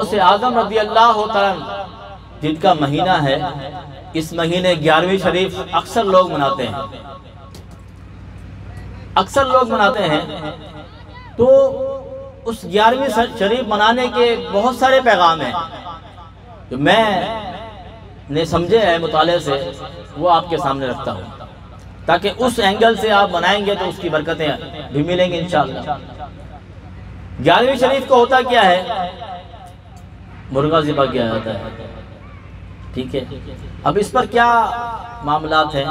से आज़म रज़ी अल्लाह तआला जिनका महीना है, इस महीने 11वीं शरीफ अक्सर लोग मनाते हैं, अक्सर लोग मनाते हैं। तो उस 11वीं शरीफ मनाने के बहुत सारे पैगाम हैं जो मैंने समझे हैं मुताले से, वो आपके सामने रखता हूँ, ताकि उस एंगल से आप बनाएंगे तो उसकी बरकतें भी मिलेंगी इंशाअल्लाह। 11वीं शरीफ को होता क्या है, मुर्गा ज़िबा किया जाता है, ठीक है। अब इस पर क्या मामलात हैं,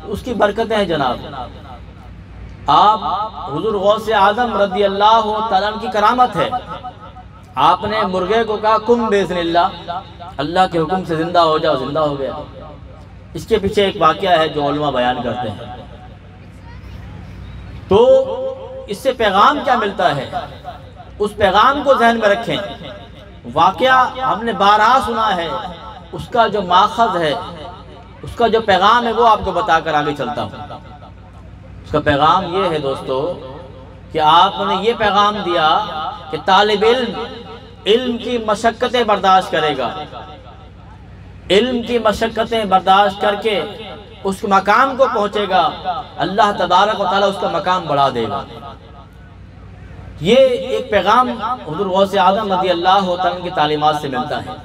उसकी बरकतें हैं जनाब। आप हुज़ूर गौस आज़म रज़ी अल्लाह तआला की करामत है, आपने मुर्गे को कहा कुम बिइज़्निल्लाह, अल्लाह के हुक्म से जिंदा हो जाओ, जिंदा हो गया। इसके पीछे एक वाक़या है जो उलमा बयान करते हैं। तो इससे पैगाम क्या मिलता है, उस पैगाम को जहन में रखें। वाक़या हमने बारहा सुना है, उसका जो माखज़ है, उसका जो पैगाम है, वो आपको बताकर आगे चलता हूँ। उसका पैगाम ये है दोस्तों कि आपने ये पैगाम दिया कि तालिब इल्म की मशक्क़तें बर्दाश्त करेगा, इल्म की मशक्क़तें बर्दाश्त करके उस मकाम को पहुँचेगा, अल्लाह तबारक व तआला उसका मकाम बढ़ा देगा। ये एक पैगाम हुज़ूर गौस आज़म रज़ी अल्लाह तआला की तालीमात से मिलता है।